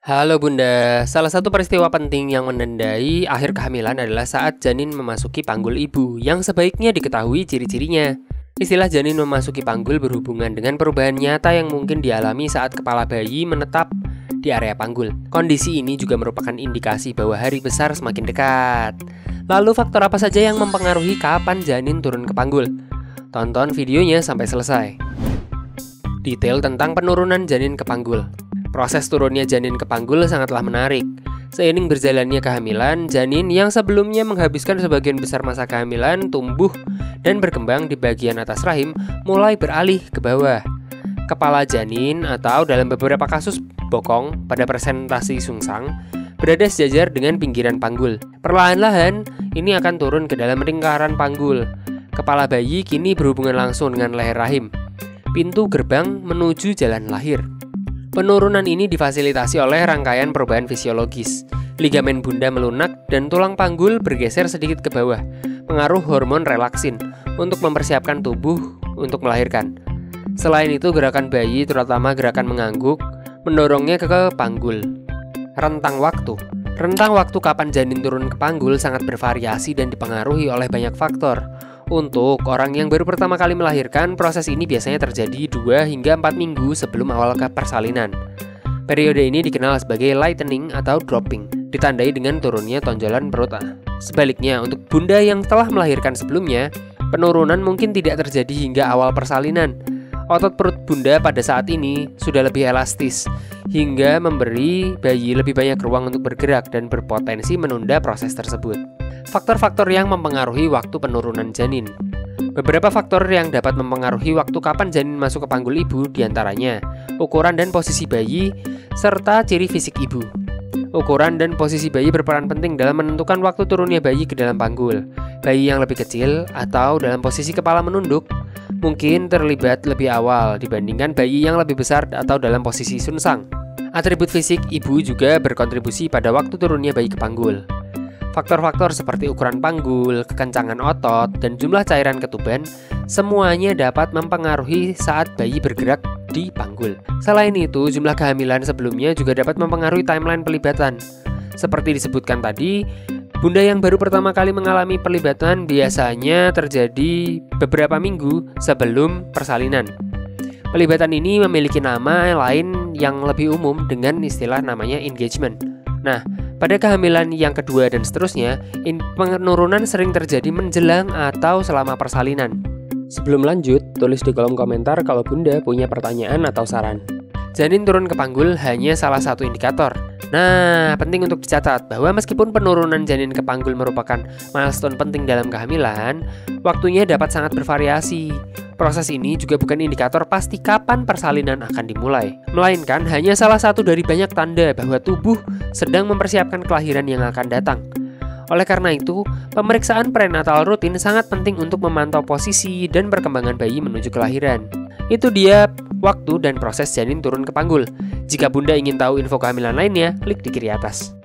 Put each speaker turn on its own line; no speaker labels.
Halo Bunda, salah satu peristiwa penting yang menandai akhir kehamilan adalah saat janin memasuki panggul ibu yang sebaiknya diketahui ciri-cirinya. Istilah janin memasuki panggul berhubungan dengan perubahan nyata yang mungkin dialami saat kepala bayi menetap di area panggul. Kondisi ini juga merupakan indikasi bahwa hari besar semakin dekat. Lalu faktor apa saja yang mempengaruhi kapan janin turun ke panggul? Tonton videonya sampai selesai. Detail tentang penurunan janin ke panggul. Proses turunnya janin ke panggul sangatlah menarik. Seiring berjalannya kehamilan, janin yang sebelumnya menghabiskan sebagian besar masa kehamilan tumbuh dan berkembang di bagian atas rahim mulai beralih ke bawah. Kepala janin atau dalam beberapa kasus bokong pada presentasi sungsang berada sejajar dengan pinggiran panggul. Perlahan-lahan ini akan turun ke dalam lingkaran panggul. Kepala bayi kini berhubungan langsung dengan leher rahim, pintu gerbang menuju jalan lahir. Penurunan ini difasilitasi oleh rangkaian perubahan fisiologis. Ligamen bunda melunak dan tulang panggul bergeser sedikit ke bawah, pengaruh hormon relaksin untuk mempersiapkan tubuh untuk melahirkan. Selain itu, gerakan bayi, terutama gerakan mengangguk, mendorongnya ke panggul. Rentang waktu kapan janin turun ke panggul sangat bervariasi dan dipengaruhi oleh banyak faktor. Untuk orang yang baru pertama kali melahirkan, proses ini biasanya terjadi 2 hingga 4 minggu sebelum awal persalinan. Periode ini dikenal sebagai lightening atau dropping, ditandai dengan turunnya tonjolan perut. Sebaliknya, untuk bunda yang telah melahirkan sebelumnya, penurunan mungkin tidak terjadi hingga awal persalinan. Otot perut bunda pada saat ini sudah lebih elastis, hingga memberi bayi lebih banyak ruang untuk bergerak dan berpotensi menunda proses tersebut. Faktor-faktor yang mempengaruhi waktu penurunan janin. Beberapa faktor yang dapat mempengaruhi waktu kapan janin masuk ke panggul ibu diantaranya ukuran dan posisi bayi, serta ciri fisik ibu. Ukuran dan posisi bayi berperan penting dalam menentukan waktu turunnya bayi ke dalam panggul. Bayi yang lebih kecil atau dalam posisi kepala menunduk mungkin terlibat lebih awal dibandingkan bayi yang lebih besar atau dalam posisi sungsang. Atribut fisik ibu juga berkontribusi pada waktu turunnya bayi ke panggul. Faktor-faktor seperti ukuran panggul, kekencangan otot, dan jumlah cairan ketuban semuanya dapat mempengaruhi saat bayi bergerak di panggul. Selain itu, jumlah kehamilan sebelumnya juga dapat mempengaruhi timeline pelibatan. Seperti disebutkan tadi, bunda yang baru pertama kali mengalami pelibatan biasanya terjadi beberapa minggu sebelum persalinan. Pelibatan ini memiliki nama lain yang lebih umum dengan istilah namanya engagement. Nah, pada kehamilan yang kedua dan seterusnya, penurunan sering terjadi menjelang atau selama persalinan. Sebelum lanjut, tulis di kolom komentar kalau bunda punya pertanyaan atau saran. Janin turun ke panggul hanya salah satu indikator. Nah, penting untuk dicatat bahwa meskipun penurunan janin ke panggul merupakan milestone penting dalam kehamilan, waktunya dapat sangat bervariasi. Proses ini juga bukan indikator pasti kapan persalinan akan dimulai, melainkan hanya salah satu dari banyak tanda bahwa tubuh sedang mempersiapkan kelahiran yang akan datang. Oleh karena itu, pemeriksaan prenatal rutin sangat penting untuk memantau posisi dan perkembangan bayi menuju kelahiran. Itu dia waktu dan proses janin turun ke panggul. Jika bunda ingin tahu info kehamilan lainnya, klik di kiri atas.